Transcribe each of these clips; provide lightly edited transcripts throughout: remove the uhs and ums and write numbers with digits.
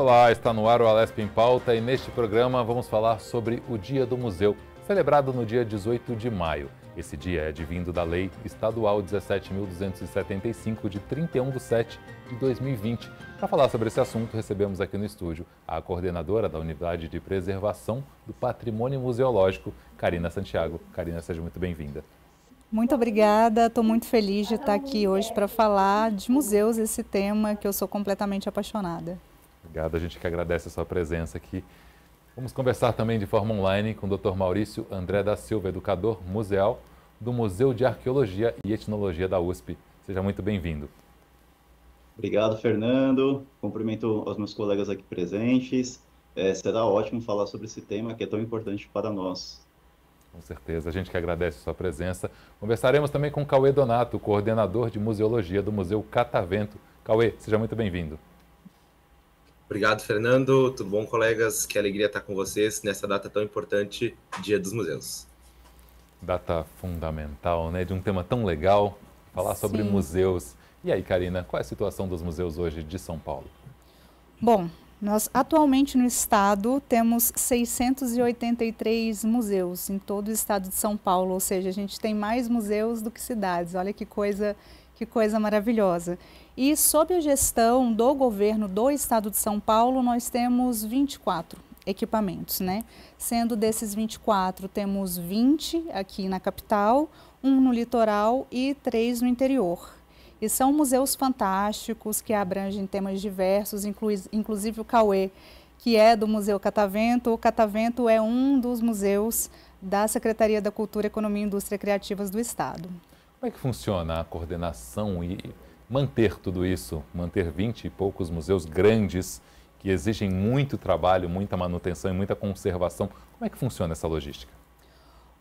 Olá, está no ar o Alesp em Pauta e neste programa vamos falar sobre o Dia do Museu, celebrado no dia 18 de maio. Esse dia é advindo da Lei Estadual 17.275, de 31/7/2020. Para falar sobre esse assunto, recebemos aqui no estúdio a coordenadora da Unidade de Preservação do Patrimônio Museológico, Karina Santiago. Karina, seja muito bem-vinda. Muito obrigada, estou muito feliz de estar aqui hoje para falar de museus, esse tema que eu sou completamente apaixonada. Obrigado, a gente que agradece a sua presença aqui. Vamos conversar também de forma online com o Dr. Maurício André da Silva, educador museal do Museu de Arqueologia e Etnologia da USP. Seja muito bem-vindo. Obrigado, Fernando. Cumprimento aos meus colegas aqui presentes. Será ótimo falar sobre esse tema que é tão importante para nós. Com certeza, a gente que agradece a sua presença. Conversaremos também com Cauê Donato, coordenador de Museologia do Museu Catavento. Cauê, seja muito bem-vindo. Obrigado, Fernando. Tudo bom, colegas? Que alegria estar com vocês nessa data tão importante, Dia dos Museus. Data fundamental, né? De um tema tão legal, falar sobre museus. E aí, Karina, qual é a situação dos museus hoje de São Paulo? Bom, nós atualmente no estado temos 683 museus em todo o estado de São Paulo, ou seja, a gente tem mais museus do que cidades. Olha que coisa maravilhosa. E sob a gestão do governo do estado de São Paulo, nós temos 24 equipamentos, né? Sendo desses 24, temos 20 aqui na capital, 1 no litoral e 3 no interior. E são museus fantásticos que abrangem temas diversos, inclusive o Cauê, que é do Museu Catavento. O Catavento é um dos museus da Secretaria da Cultura, Economia e Indústria Criativas do Estado. Como é que funciona a coordenação e manter tudo isso, manter 20 e poucos museus grandes que exigem muito trabalho, muita manutenção e muita conservação? Como é que funciona essa logística?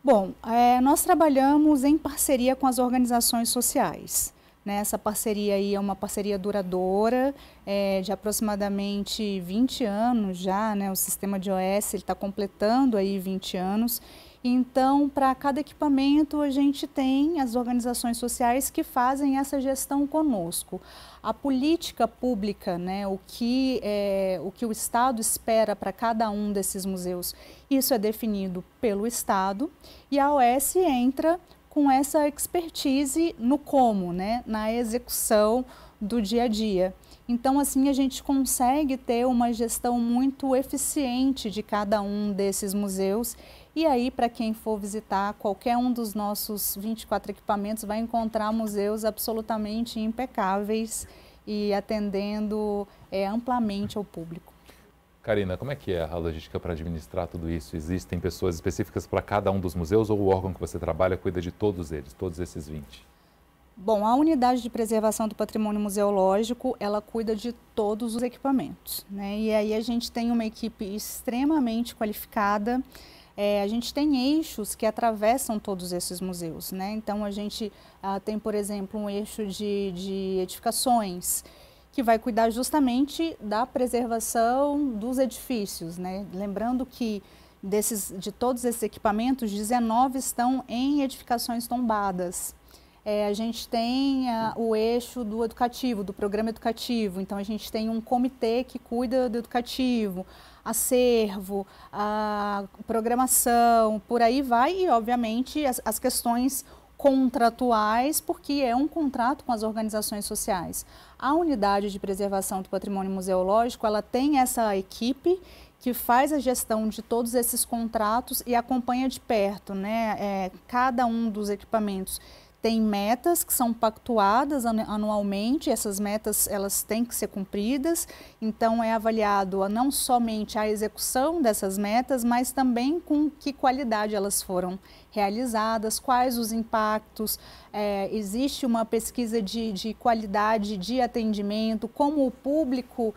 Bom, nós trabalhamos em parceria com as organizações sociais. Essa parceria aí é uma parceria duradoura, de aproximadamente 20 anos já, né? O sistema de OS está completando aí 20 anos. Então, para cada equipamento, a gente tem as organizações sociais que fazem essa gestão conosco. A política pública, né? O que o Estado espera para cada um desses museus, isso é definido pelo Estado e a OS entra com essa expertise no como, né, na execução do dia a dia. Então, assim, a gente consegue ter uma gestão muito eficiente de cada um desses museus. E aí, para quem for visitar qualquer um dos nossos 24 equipamentos, vai encontrar museus absolutamente impecáveis e atendendo amplamente ao público. Karina, como é que é a logística para administrar tudo isso? Existem pessoas específicas para cada um dos museus ou o órgão que você trabalha cuida de todos eles, todos esses 20? Bom, a Unidade de Preservação do Patrimônio Museológico, ela cuida de todos os equipamentos, né? E aí a gente tem uma equipe extremamente qualificada. A gente tem eixos que atravessam todos esses museus, né? Então a gente tem, por exemplo, um eixo de edificações, que vai cuidar justamente da preservação dos edifícios, né? Lembrando que de todos esses equipamentos, 19 estão em edificações tombadas. A gente tem o eixo do educativo, do programa educativo, então a gente tem um comitê que cuida do educativo, acervo, a programação, por aí vai, e obviamente as questões contratuais, porque é um contrato com as organizações sociais. A Unidade de Preservação do Patrimônio Museológico, ela tem essa equipe que faz a gestão de todos esses contratos e acompanha de perto, né? Cada um dos equipamentos tem metas que são pactuadas anualmente, essas metas elas têm que ser cumpridas, então é avaliado não somente a execução dessas metas, mas também com que qualidade elas foram realizadas, quais os impactos, existe uma pesquisa de qualidade de atendimento, como o público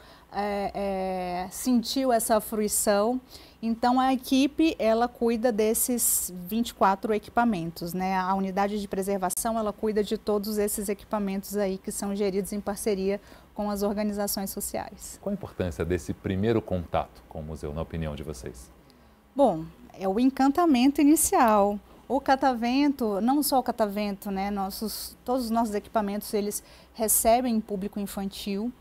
sentiu essa fruição. Então, a equipe, ela cuida desses 24 equipamentos, né? A unidade de preservação, ela cuida de todos esses equipamentos aí que são geridos em parceria com as organizações sociais. Qual a importância desse primeiro contato com o museu, na opinião de vocês? Bom, é o encantamento inicial. O catavento, não só o catavento, né? Todos os nossos equipamentos, eles recebem público infantil.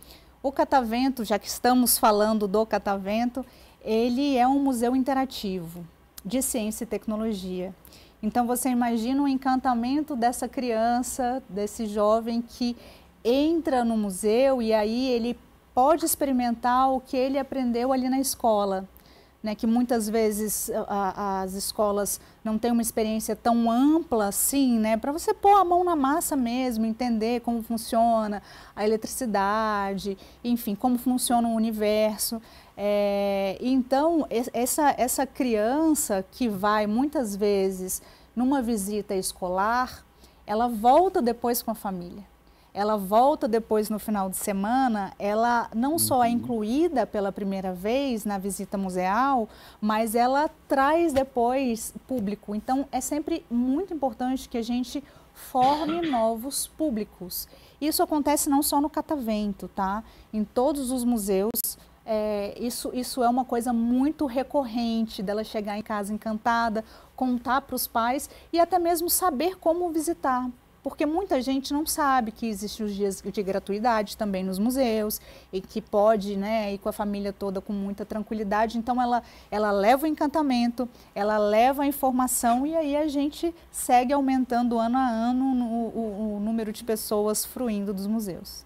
O Catavento, já que estamos falando do Catavento, ele é um museu interativo de ciência e tecnologia. Então você imagina o encantamento dessa criança, desse jovem que entra no museu e aí ele pode experimentar o que ele aprendeu ali na escola, né? Que muitas vezes as escolas não têm uma experiência tão ampla assim, né? Para você pôr a mão na massa mesmo, entender como funciona a eletricidade, enfim, como funciona o universo. Então, essa criança que vai muitas vezes numa visita escolar, ela volta depois com a família. Ela volta depois no final de semana, ela não só é incluída pela primeira vez na visita museal, mas ela traz depois público. Então, é sempre muito importante que a gente forme novos públicos. Isso acontece não só no Catavento, tá? Em todos os museus, isso é uma coisa muito recorrente, dela chegar em casa encantada, contar para os pais e até mesmo saber como visitar. Porque muita gente não sabe que existem os dias de gratuidade também nos museus e que pode, né, ir com a família toda com muita tranquilidade. Então, ela leva o encantamento, ela leva a informação e aí a gente segue aumentando ano a ano o número de pessoas fruindo dos museus.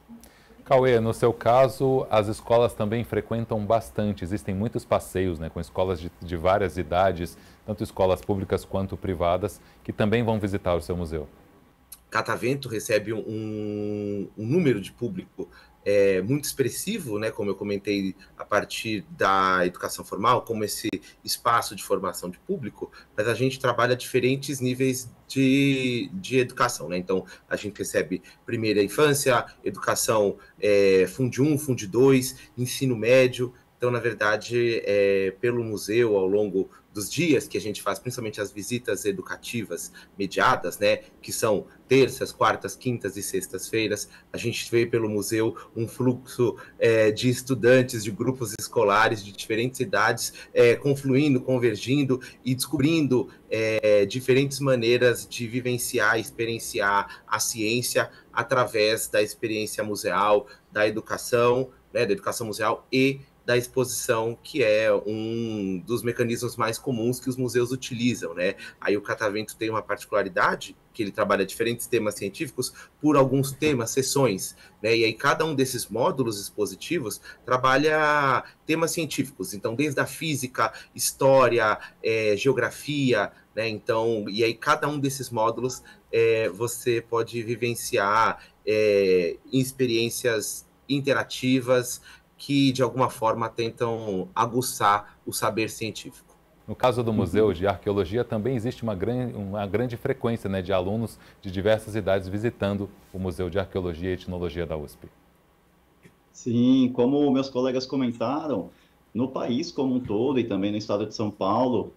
Cauê, no seu caso, as escolas também frequentam bastante. Existem muitos passeios, né, com escolas de várias idades, tanto escolas públicas quanto privadas, que também vão visitar o seu museu. Catavento recebe um número de público muito expressivo, né, como eu comentei, a partir da educação formal, como esse espaço de formação de público, mas a gente trabalha diferentes níveis de educação, né? Então, a gente recebe primeira infância, educação Fundo 1, Fundo 2, ensino médio. Então, na verdade, pelo museu, ao longo dos dias que a gente faz, principalmente as visitas educativas mediadas, né, que são terças, quartas, quintas e sextas-feiras, a gente vê pelo museu um fluxo de estudantes, de grupos escolares de diferentes idades, confluindo, convergindo e descobrindo diferentes maneiras de vivenciar, experienciar a ciência através da experiência museal, da educação, né, da educação museal e da exposição, que é um dos mecanismos mais comuns que os museus utilizam, né? Aí o Catavento tem uma particularidade, que ele trabalha diferentes temas científicos por alguns temas, sessões, né? E aí cada um desses módulos expositivos trabalha temas científicos, então desde a física, história, geografia, né? Então, e aí cada um desses módulos você pode vivenciar experiências interativas que, de alguma forma, tentam aguçar o saber científico. No caso do Museu de Arqueologia, também existe uma grande frequência, né, de alunos de diversas idades visitando o Museu de Arqueologia e Etnologia da USP. Sim, como meus colegas comentaram, no país como um todo e também no estado de São Paulo,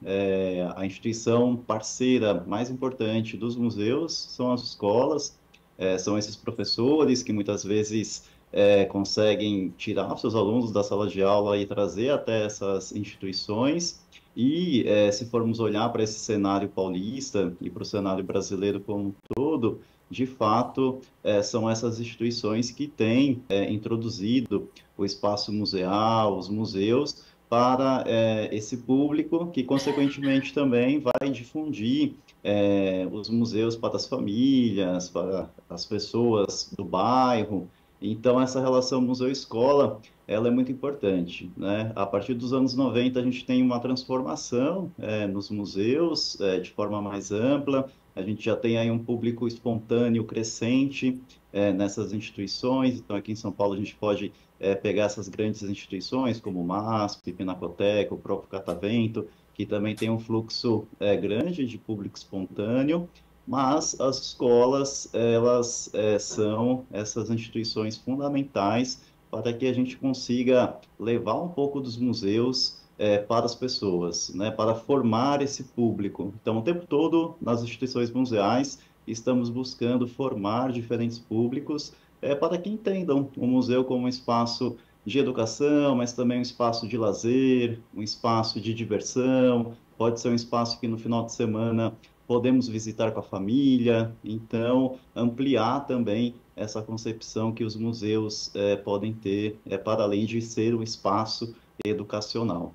a instituição parceira mais importante dos museus são as escolas, são esses professores que muitas vezes conseguem tirar os seus alunos da sala de aula e trazer até essas instituições. E se formos olhar para esse cenário paulista e para o cenário brasileiro como um todo, de fato, são essas instituições que têm introduzido o espaço museal, os museus, para esse público que, consequentemente, também vai difundir os museus para as famílias, para as pessoas do bairro. Então, essa relação museu-escola, ela é muito importante, né? A partir dos anos 90, a gente tem uma transformação nos museus, de forma mais ampla. A gente já tem aí um público espontâneo crescente nessas instituições. Então, aqui em São Paulo, a gente pode pegar essas grandes instituições, como o MASP, Pinacoteca, o próprio Catavento, que também tem um fluxo grande de público espontâneo. Mas as escolas, elas são essas instituições fundamentais para que a gente consiga levar um pouco dos museus para as pessoas, né, para formar esse público. Então, o tempo todo, nas instituições museais, estamos buscando formar diferentes públicos para que entendam o museu como um espaço de educação, mas também um espaço de lazer, um espaço de diversão, pode ser um espaço que no final de semana podemos visitar com a família, então ampliar também essa concepção que os museus podem ter, para além de ser um espaço educacional.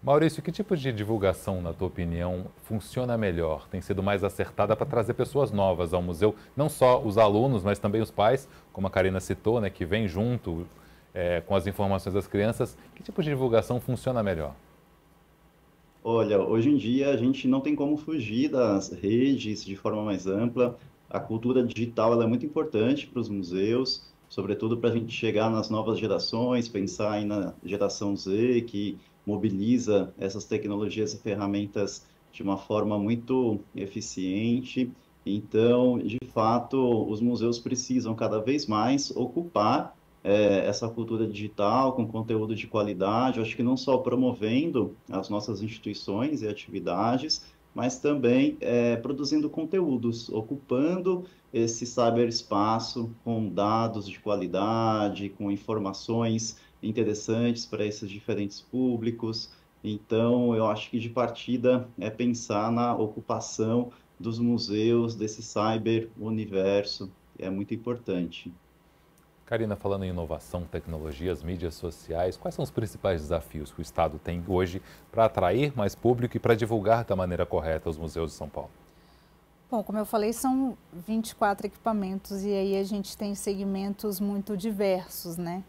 Maurício, que tipo de divulgação, na tua opinião, funciona melhor? Tem sido mais acertada para trazer pessoas novas ao museu? Não só os alunos, mas também os pais, como a Karina citou, né, que vem junto com as informações das crianças. Que tipo de divulgação funciona melhor? Olha, hoje em dia a gente não tem como fugir das redes de forma mais ampla. A cultura digital ela é muito importante para os museus, sobretudo para a gente chegar nas novas gerações, pensar aí na geração Z, que mobiliza essas tecnologias e ferramentas de uma forma muito eficiente. Então, de fato, os museus precisam cada vez mais ocupar essa cultura digital com conteúdo de qualidade. Eu acho que não só promovendo as nossas instituições e atividades, mas também produzindo conteúdos, ocupando esse cyberespaço com dados de qualidade, com informações interessantes para esses diferentes públicos. Então, eu acho que de partida é pensar na ocupação dos museus, desse cyber-universo, é muito importante. Karina, falando em inovação, tecnologias, mídias sociais, quais são os principais desafios que o Estado tem hoje para atrair mais público e para divulgar da maneira correta os museus de São Paulo? Bom, como eu falei, são 24 equipamentos e aí a gente tem segmentos muito diversos, né?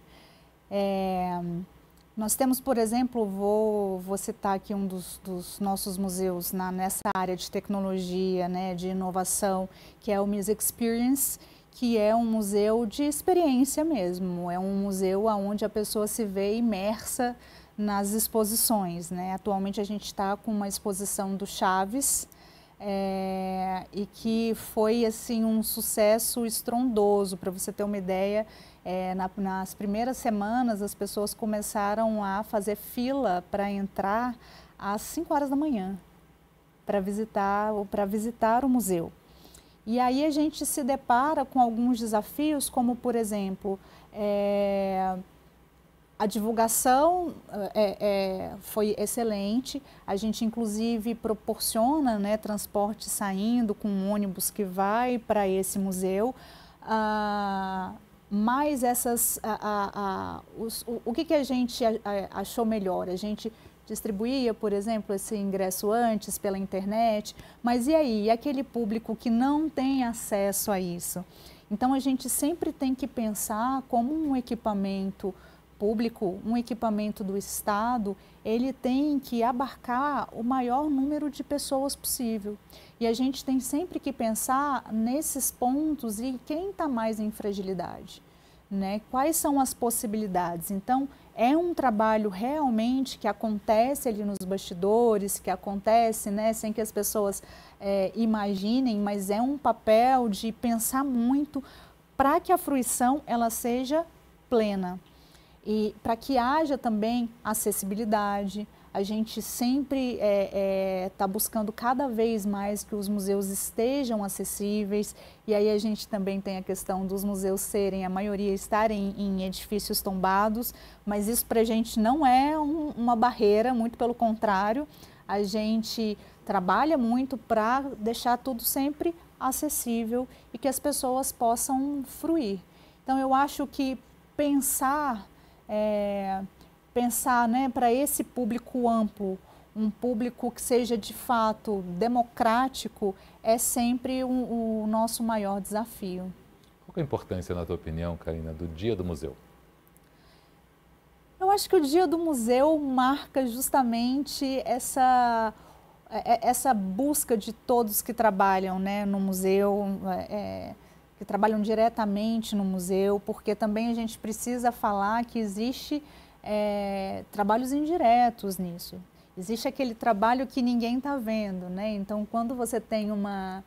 Nós temos, por exemplo, vou citar aqui um dos nossos museus nessa área de tecnologia, né, de inovação, que é o Music Experience, que é um museu de experiência mesmo, é um museu onde a pessoa se vê imersa nas exposições, né? Atualmente a gente está com uma exposição do Chaves, e que foi assim um sucesso estrondoso. Para você ter uma ideia, nas primeiras semanas as pessoas começaram a fazer fila para entrar às 5 horas da manhã para visitar o museu. E aí a gente se depara com alguns desafios, como por exemplo, a divulgação foi excelente, a gente inclusive proporciona, né, transporte saindo com um ônibus que vai para esse museu, mas o que a gente achou melhor? A gente distribuía, por exemplo, esse ingresso antes pela internet, mas e aí? E aquele público que não tem acesso a isso? Então a gente sempre tem que pensar como um equipamento público, um equipamento do Estado, ele tem que abarcar o maior número de pessoas possível. E a gente tem sempre que pensar nesses pontos e quem está mais em fragilidade, né? Quais são as possibilidades? Então, é um trabalho realmente que acontece ali nos bastidores, que acontece, né, sem que as pessoas imaginem, mas é um papel de pensar muito para que a fruição ela seja plena. E para que haja também acessibilidade, a gente sempre está buscando cada vez mais que os museus estejam acessíveis, e aí a gente também tem a questão dos museus a maioria estarem em edifícios tombados, mas isso para a gente não é uma barreira, muito pelo contrário, a gente trabalha muito para deixar tudo sempre acessível e que as pessoas possam fruir. Então eu acho que pensar, né, para esse público amplo, um público que seja de fato democrático, é sempre o nosso maior desafio. Qual é a importância, na tua opinião, Karina, do Dia do Museu? Eu acho que o Dia do Museu marca justamente essa busca de todos que trabalham, né, no museu, que trabalham diretamente no museu, porque também a gente precisa falar que existe trabalhos indiretos nisso. Existe aquele trabalho que ninguém está vendo, né? Então, quando você tem uma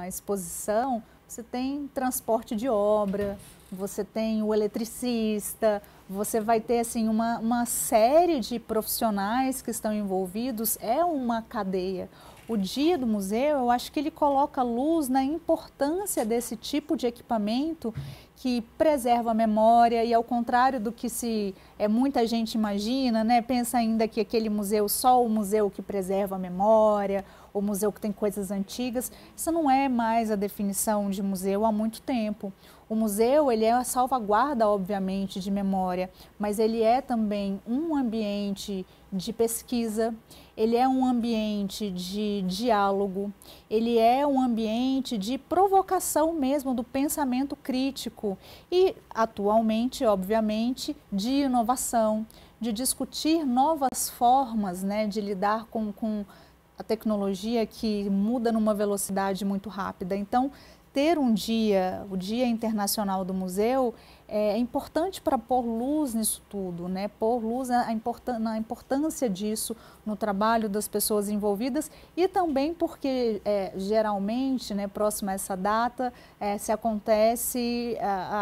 exposição, você tem transporte de obra, você tem o eletricista, você vai ter assim, uma série de profissionais que estão envolvidos, é uma cadeia. O Dia do Museu, eu acho que ele coloca luz na importância desse tipo de equipamento que preserva a memória e, ao contrário do que muita gente imagina, né, pensa ainda que aquele museu, só o museu que preserva a memória, o museu que tem coisas antigas. Isso não é mais a definição de museu há muito tempo. O museu, ele é a salvaguarda, obviamente, de memória, mas ele é também um ambiente de pesquisa, ele é um ambiente de diálogo, ele é um ambiente de provocação mesmo do pensamento crítico e, atualmente, obviamente, de inovação, de discutir novas formas, né, de lidar com a tecnologia que muda numa velocidade muito rápida. Então, ter o Dia Internacional do Museu, é importante para pôr luz nisso tudo, né? Pôr luz na importância disso no trabalho das pessoas envolvidas e também porque, geralmente, né, próximo a essa data,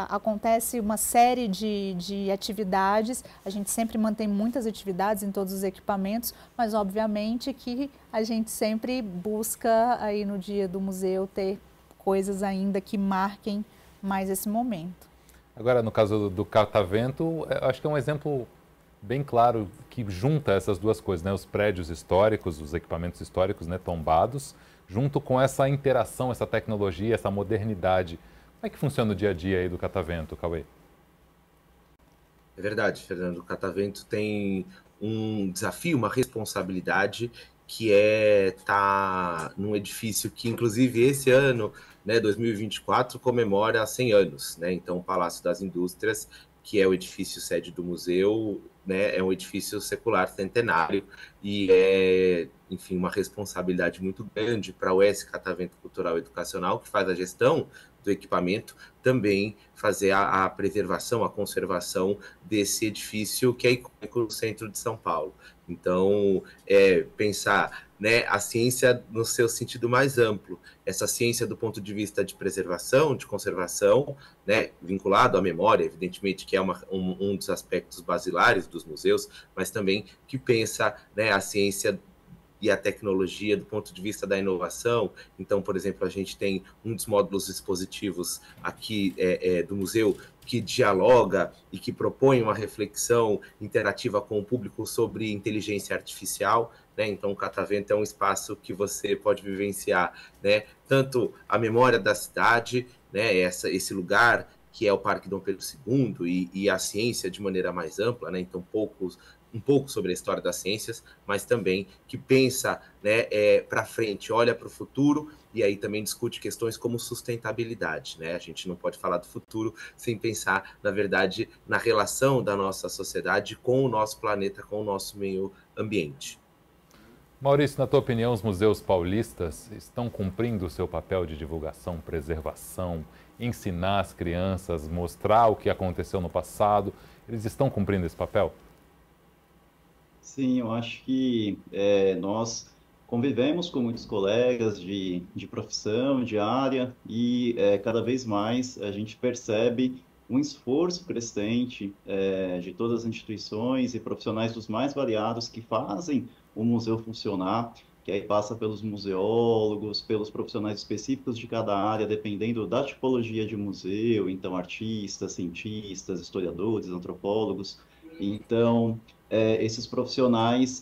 acontece uma série de atividades. A gente sempre mantém muitas atividades em todos os equipamentos, mas obviamente que a gente sempre busca aí no Dia do Museu ter coisas ainda que marquem mais esse momento. Agora, no caso do Catavento, acho que é um exemplo bem claro que junta essas duas coisas, né? Os prédios históricos, os equipamentos históricos, né, tombados, junto com essa interação, essa tecnologia, essa modernidade. Como é que funciona o dia a dia aí do Catavento, Cauê? É verdade, Fernando. O Catavento tem um desafio, uma responsabilidade, que é estar num edifício que, inclusive, esse ano, né, 2024, comemora 100 anos, né? Então, o Palácio das Indústrias, que é o edifício sede do museu, né, é um edifício secular centenário e é, enfim, uma responsabilidade muito grande para o ES Catavento Cultural e Educacional, que faz a gestão do equipamento, também fazer a preservação, a conservação desse edifício que é icônico no centro de São Paulo. Então, pensar, né, a ciência no seu sentido mais amplo, essa ciência do ponto de vista de preservação, de conservação, né, vinculado à memória, evidentemente, que é um dos aspectos basilares dos museus, mas também que pensa, né, a ciência e a tecnologia do ponto de vista da inovação. Então, por exemplo, a gente tem um dos módulos expositivos aqui do museu que dialoga e que propõe uma reflexão interativa com o público sobre inteligência artificial, né? Então, o Catavento é um espaço que você pode vivenciar, né, tanto a memória da cidade, né, esse lugar que é o Parque Dom Pedro II e a ciência de maneira mais ampla, né? Então, um pouco sobre a história das ciências, mas também que pensa, né, para frente, olha para o futuro e aí também discute questões como sustentabilidade, né? A gente não pode falar do futuro sem pensar, na verdade, na relação da nossa sociedade com o nosso planeta, com o nosso meio ambiente. Maurício, na tua opinião, os museus paulistas estão cumprindo o seu papel de divulgação, preservação, ensinar as crianças, mostrar o que aconteceu no passado? Eles estão cumprindo esse papel? Sim, eu acho que nós convivemos com muitos colegas de profissão, de área, e cada vez mais a gente percebe um esforço crescente de todas as instituições e profissionais dos mais variados que fazem o museu funcionar, que aí passa pelos museólogos, pelos profissionais específicos de cada área, dependendo da tipologia de museu, então artistas, cientistas, historiadores, antropólogos. Então, esses profissionais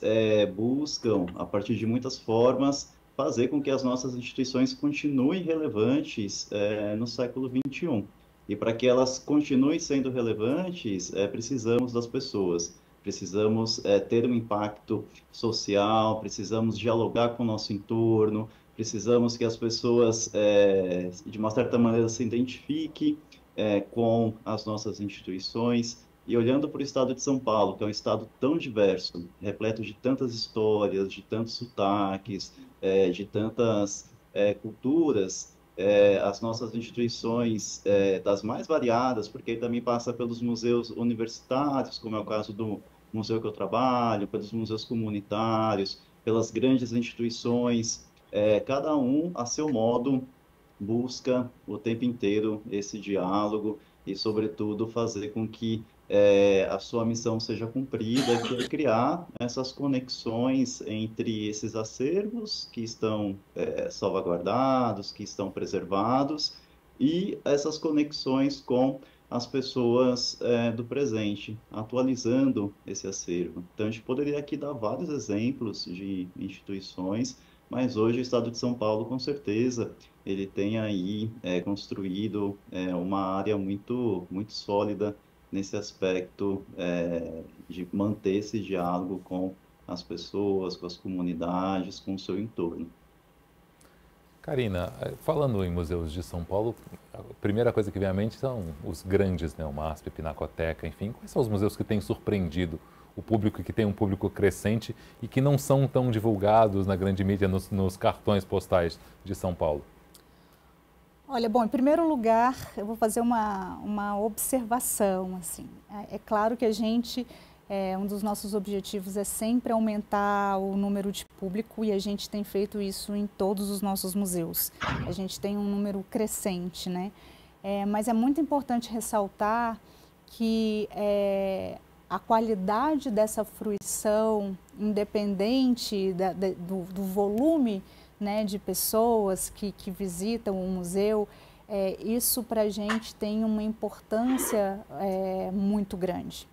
buscam, a partir de muitas formas, fazer com que as nossas instituições continuem relevantes no século XXI. E para que elas continuem sendo relevantes, precisamos das pessoas. Precisamos ter um impacto social, precisamos dialogar com o nosso entorno, precisamos que as pessoas, de uma certa maneira, se identifiquem com as nossas instituições. E olhando para o estado de São Paulo, que é um estado tão diverso, repleto de tantas histórias, de tantos sotaques, de tantas culturas, as nossas instituições das mais variadas, porque também passa pelos museus universitários, como é o caso do museu que eu trabalho, pelos museus comunitários, pelas grandes instituições, cada um, a seu modo, busca o tempo inteiro esse diálogo e, sobretudo, fazer com que a sua missão seja cumprida, que é criar essas conexões entre esses acervos que estão salvaguardados, que estão preservados, e essas conexões com as pessoas do presente, atualizando esse acervo. Então, a gente poderia aqui dar vários exemplos de instituições, mas hoje o Estado de São Paulo, com certeza, ele tem aí construído uma área muito sólida nesse aspecto de manter esse diálogo com as pessoas, com as comunidades, com o seu entorno. Karina, falando em museus de São Paulo, a primeira coisa que vem à mente são os grandes, né? O MASP, Pinacoteca, enfim. Quais são os museus que têm surpreendido o público e que tem um público crescente e que não são tão divulgados na grande mídia, nos cartões postais de São Paulo? Olha, bom, em primeiro lugar, eu vou fazer uma observação, assim. É claro que um dos nossos objetivos é sempre aumentar o número de público e a gente tem feito isso em todos os nossos museus. A gente tem um número crescente, né? Mas é muito importante ressaltar que a qualidade dessa fruição, independente do volume, né, de pessoas que visitam o museu, isso para a gente tem uma importância muito grande.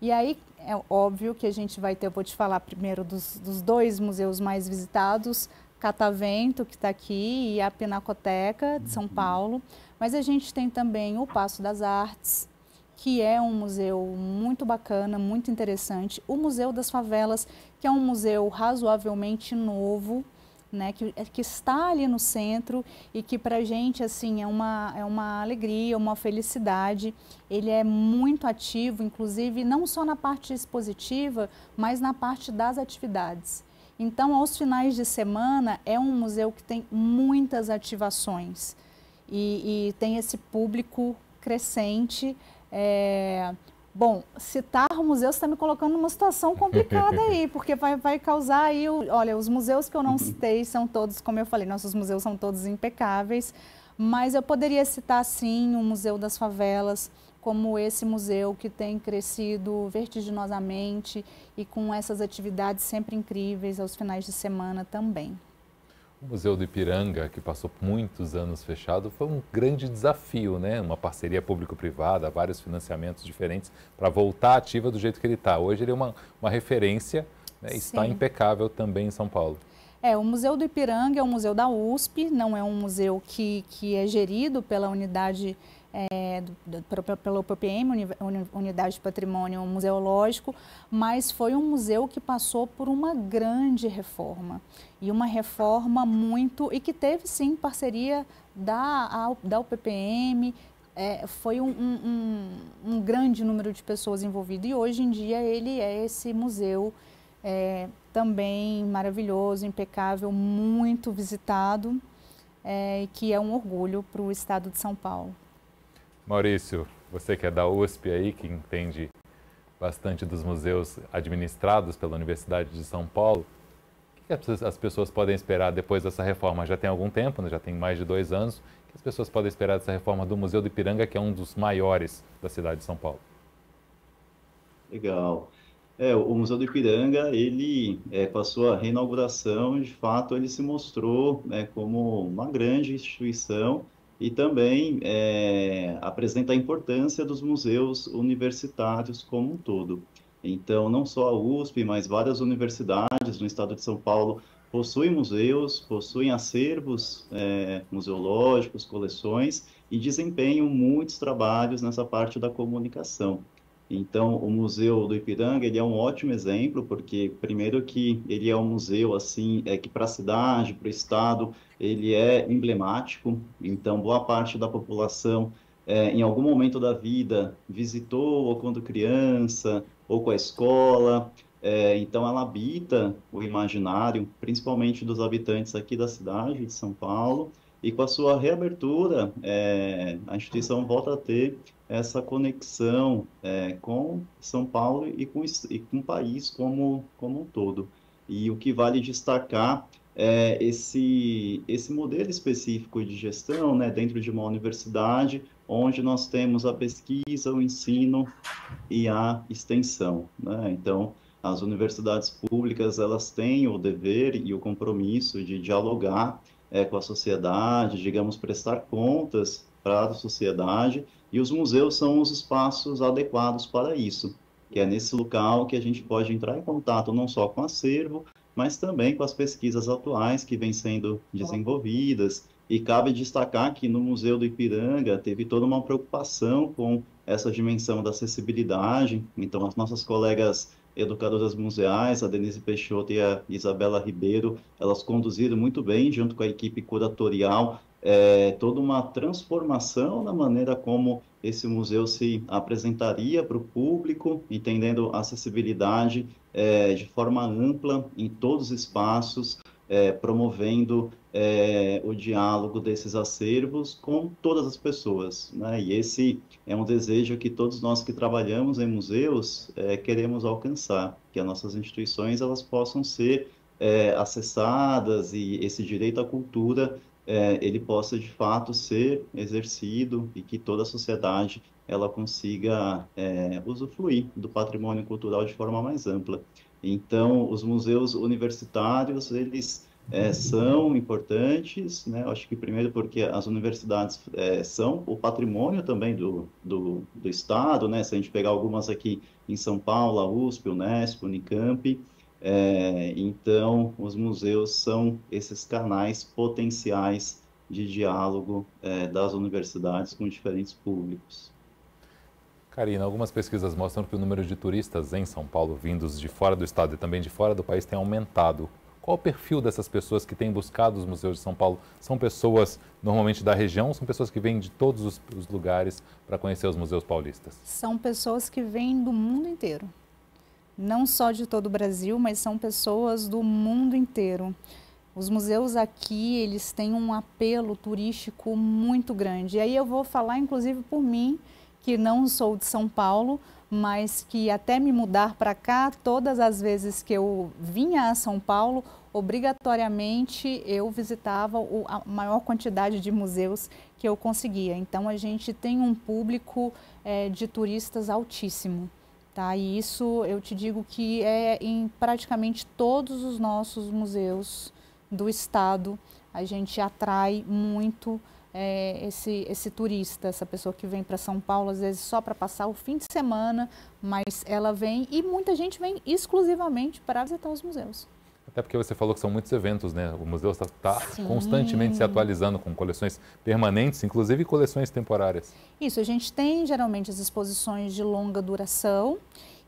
E aí, é óbvio que a gente vai ter, eu vou te falar primeiro dos dois museus mais visitados, Catavento, que está aqui, e a Pinacoteca de São Paulo, mas a gente tem também o Paço das Artes, que é um museu muito bacana, muito interessante, o Museu das Favelas, que é um museu razoavelmente novo, né, que está ali no centro e que para a gente assim, é uma alegria, uma felicidade. Ele é muito ativo, inclusive, não só na parte expositiva, mas na parte das atividades. Então, aos finais de semana, é um museu que tem muitas ativações e tem esse público crescente. Bom, citar o museu está me colocando numa situação complicada aí, porque vai causar aí, olha, os museus que eu não citei são todos, como eu falei, nossos museus são todos impecáveis, mas eu poderia citar sim o Museu das Favelas, como esse museu que tem crescido vertiginosamente e com essas atividades sempre incríveis aos finais de semana também. O Museu do Ipiranga, que passou muitos anos fechado, foi um grande desafio, né? Uma parceria público-privada, vários financiamentos diferentes para voltar ativa do jeito que ele está. Hoje ele é uma referência, né? Está impecável também em São Paulo. O Museu do Ipiranga é um museu da USP, não é um museu que é gerido pela unidade pela UPPM, Unidade de Patrimônio Museológico, mas foi um museu que passou por uma grande reforma. E uma reforma e que teve sim parceria da UPPM, foi um grande número de pessoas envolvidas e hoje em dia ele é esse museu também maravilhoso, impecável, muito visitado, que é um orgulho para o estado de São Paulo. Maurício, você que é da USP aí, que entende bastante dos museus administrados pela Universidade de São Paulo, o que as pessoas podem esperar depois dessa reforma? Já tem algum tempo, né? Já tem mais de 2 anos. O que as pessoas podem esperar dessa reforma do Museu do Ipiranga, que é um dos maiores da cidade de São Paulo? Legal. O Museu do Ipiranga, ele, com a sua reinauguração, de fato, ele se mostrou como uma grande instituição e também apresenta a importância dos museus universitários como um todo. Então, não só a USP, mas várias universidades no estado de São Paulo possuem museus, possuem acervos museológicos, coleções e desempenham muitos trabalhos nessa parte da comunicação. Então, o Museu do Ipiranga, ele é um ótimo exemplo, porque, primeiro, que ele é um museu, assim, que para a cidade, para o estado, ele é emblemático. Então, boa parte da população, em algum momento da vida, visitou, ou quando criança, ou com a escola. Então, ela habita o imaginário, principalmente dos habitantes aqui da cidade de São Paulo. E com a sua reabertura, a instituição volta a ter essa conexão com São Paulo e com o país como um todo. E o que vale destacar é esse modelo específico de gestão, né, dentro de uma universidade, onde nós temos a pesquisa, o ensino e a extensão, né? Então, as universidades públicas, elas têm o dever e o compromisso de dialogar com a sociedade, digamos, prestar contas para a sociedade, e os museus são os espaços adequados para isso, que é nesse local que a gente pode entrar em contato não só com o acervo, mas também com as pesquisas atuais que vêm sendo desenvolvidas. E cabe destacar que no Museu do Ipiranga teve toda uma preocupação com essa dimensão da acessibilidade. Então, as nossas colegas educadoras museais, a Denise Peixoto e a Isabela Ribeiro, elas conduziram muito bem, junto com a equipe curatorial, toda uma transformação na maneira como esse museu se apresentaria para o público, entendendo a acessibilidade de forma ampla em todos os espaços, promovendo o diálogo desses acervos com todas as pessoas, né? E esse é um desejo que todos nós que trabalhamos em museus queremos alcançar, que as nossas instituições elas possam ser acessadas e esse direito à cultura ele possa de fato ser exercido e que toda a sociedade ela consiga usufruir do patrimônio cultural de forma mais ampla. Então, os museus universitários, eles são importantes, né? Acho que primeiro porque as universidades são o patrimônio também do Estado, né? Se a gente pegar algumas aqui em São Paulo, a USP, Unesp, Unicamp, então os museus são esses canais potenciais de diálogo das universidades com diferentes públicos. Karina, algumas pesquisas mostram que o número de turistas em São Paulo vindos de fora do estado e também de fora do país tem aumentado. Qual o perfil dessas pessoas que têm buscado os museus de São Paulo? São pessoas normalmente da região ou são pessoas que vêm de todos os lugares para conhecer os museus paulistas? São pessoas que vêm do mundo inteiro. Não só de todo o Brasil, mas são pessoas do mundo inteiro. Os museus aqui, eles têm um apelo turístico muito grande. E aí eu vou falar, inclusive, por mim, que não sou de São Paulo, mas que até me mudar para cá, todas as vezes que eu vinha a São Paulo, obrigatoriamente eu visitava a maior quantidade de museus que eu conseguia. Então a gente tem um público de turistas altíssimo, tá? E isso eu te digo que é em praticamente todos os nossos museus do estado, a gente atrai muito esse turista, essa pessoa que vem para São Paulo, às vezes só para passar o fim de semana, mas ela vem e muita gente vem exclusivamente para visitar os museus. Até porque você falou que são muitos eventos, né? O museu está constantemente se atualizando com coleções permanentes, inclusive coleções temporárias. Isso, a gente tem geralmente as exposições de longa duração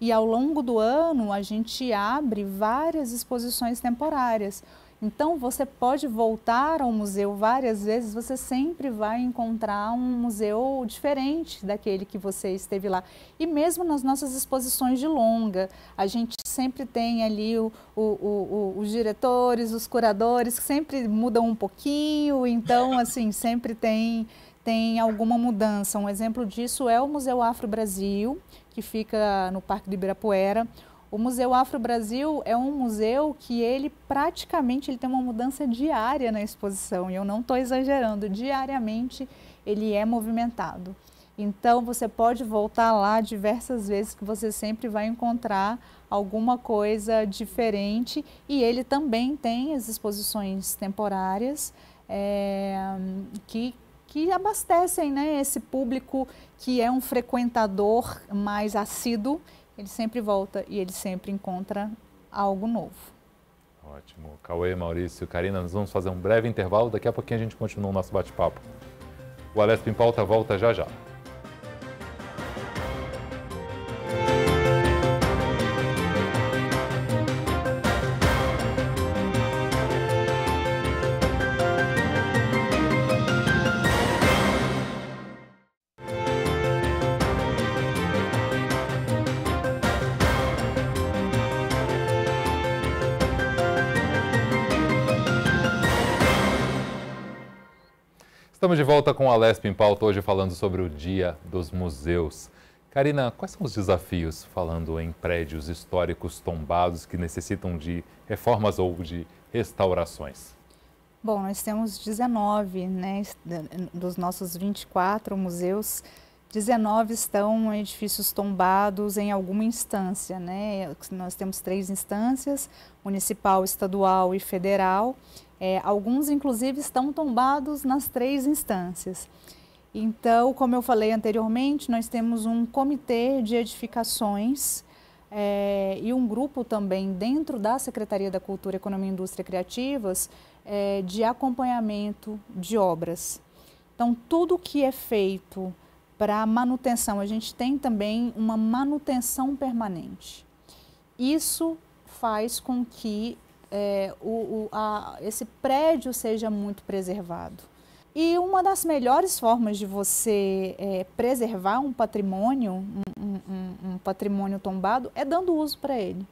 e ao longo do ano a gente abre várias exposições temporárias. Então, você pode voltar ao museu várias vezes, você sempre vai encontrar um museu diferente daquele que você esteve lá. E mesmo nas nossas exposições de longa, a gente sempre tem ali os diretores, os curadores, que sempre mudam um pouquinho, então, assim, sempre tem alguma mudança. Um exemplo disso é o Museu Afro Brasil, que fica no Parque do Ibirapuera. O Museu Afro Brasil é um museu que ele praticamente tem uma mudança diária na exposição, e eu não estou exagerando, diariamente ele é movimentado. Então você pode voltar lá diversas vezes que você sempre vai encontrar alguma coisa diferente, e ele também tem as exposições temporárias que abastecem, né, esse público que é um frequentador mais assíduo. Ele sempre volta e ele sempre encontra algo novo. Ótimo. Cauê, Maurício, Karina, nós vamos fazer um breve intervalo. Daqui a pouquinho a gente continua o nosso bate-papo. O Alesp em Pauta volta já já. Estamos de volta com a Alesp em Pauta, hoje falando sobre o Dia dos Museus. Karina, quais são os desafios falando em prédios históricos tombados que necessitam de reformas ou de restaurações? Bom, nós temos 19, né, dos nossos 24 museus, 19 estão em edifícios tombados em alguma instância, né? Nós temos 3 instâncias, municipal, estadual e federal. Alguns, inclusive, estão tombados nas 3 instâncias. Então, como eu falei anteriormente, nós temos um comitê de edificações e um grupo também dentro da Secretaria da Cultura, Economia e Indústria Criativas de acompanhamento de obras. Então, tudo que é feito para manutenção, a gente tem também uma manutenção permanente. Isso faz com que esse prédio seja muito preservado. E uma das melhores formas de você preservar um patrimônio, um patrimônio tombado, é dando uso para ele.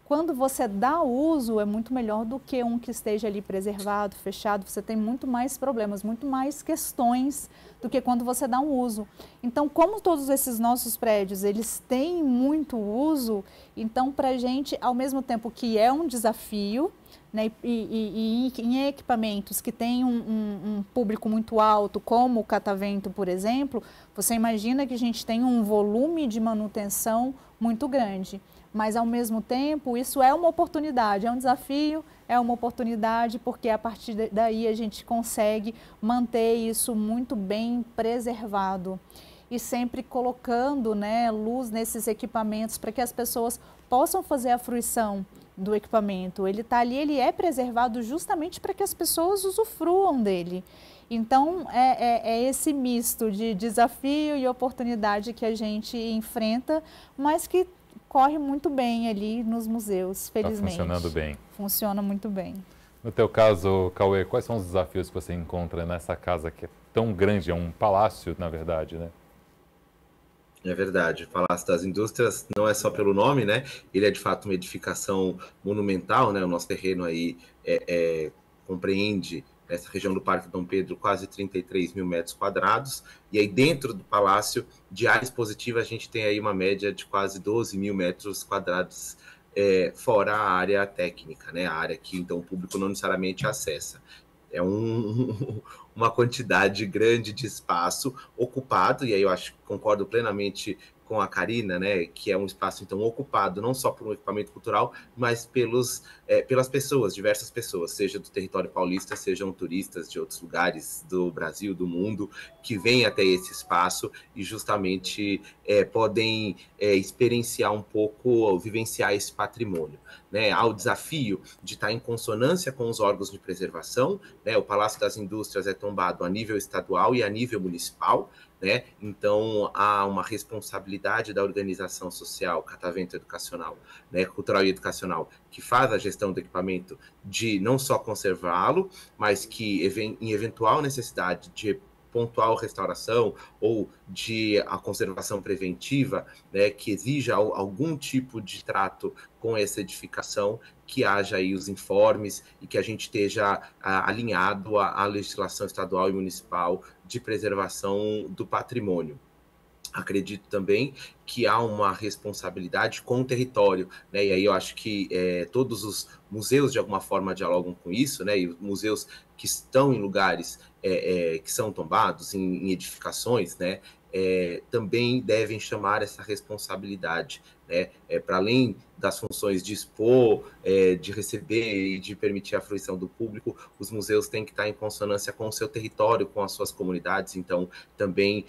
Quando você dá uso, é muito melhor do que um que esteja ali preservado, fechado. Você tem muito mais problemas, muito mais questões do que quando você dá um uso. Então, como todos esses nossos prédios, eles têm muito uso, então, para a gente, ao mesmo tempo que é um desafio, né, e em equipamentos que têm um público muito alto, como o catavento, por exemplo, você imagina que a gente tem um volume de manutenção muito grande. Mas, ao mesmo tempo, isso é uma oportunidade, é um desafio, é uma oportunidade, porque a partir daí a gente consegue manter isso muito bem preservado e sempre colocando, né, luz nesses equipamentos para que as pessoas possam fazer a fruição do equipamento. Ele está ali, ele é preservado justamente para que as pessoas usufruam dele. Então, é esse misto de desafio e oportunidade que a gente enfrenta, mas que corre muito bem ali nos museus, felizmente. Está funcionando bem. Funciona muito bem. No teu caso, Cauê, quais são os desafios que você encontra nessa casa que é tão grande, é um palácio, na verdade, né? É verdade, o Palácio das Indústrias não é só pelo nome, né? Ele é de fato uma edificação monumental, né? O nosso terreno aí compreende essa região do Parque Dom Pedro quase 33 mil metros quadrados, e aí dentro do palácio, de área expositiva, a gente tem aí uma média de quase 12 mil metros quadrados, fora a área técnica, né? A área que então o público não necessariamente acessa. É uma quantidade grande de espaço ocupado, e aí eu acho que concordo plenamente com a Karina, né, que é um espaço então ocupado não só por um equipamento cultural, mas pelas pessoas, diversas pessoas, seja do território paulista, sejam turistas de outros lugares do Brasil, do mundo, que vêm até esse espaço e justamente podem experienciar um pouco, vivenciar esse patrimônio. Né? Há o desafio de estar em consonância com os órgãos de preservação, né? O Palácio das Indústrias é tombado a nível estadual e a nível municipal, né? Então, há uma responsabilidade da organização social, catavento educacional, né? Cultural e educacional, que faz a gestão do equipamento de não só conservá-lo, mas que, em eventual necessidade de pontual restauração ou de a conservação preventiva, né, que exija algum tipo de trato com essa edificação, que haja aí os informes e que a gente esteja alinhado à legislação estadual e municipal de preservação do patrimônio. Acredito também que há uma responsabilidade com o território, né? E aí eu acho que todos os museus de alguma forma dialogam com isso, né? E os museus que estão em lugares que são tombados, em edificações, né? Também devem chamar essa responsabilidade, né? Para além das funções de expor, de receber e de permitir a fruição do público, os museus têm que estar em consonância com o seu território, com as suas comunidades, então também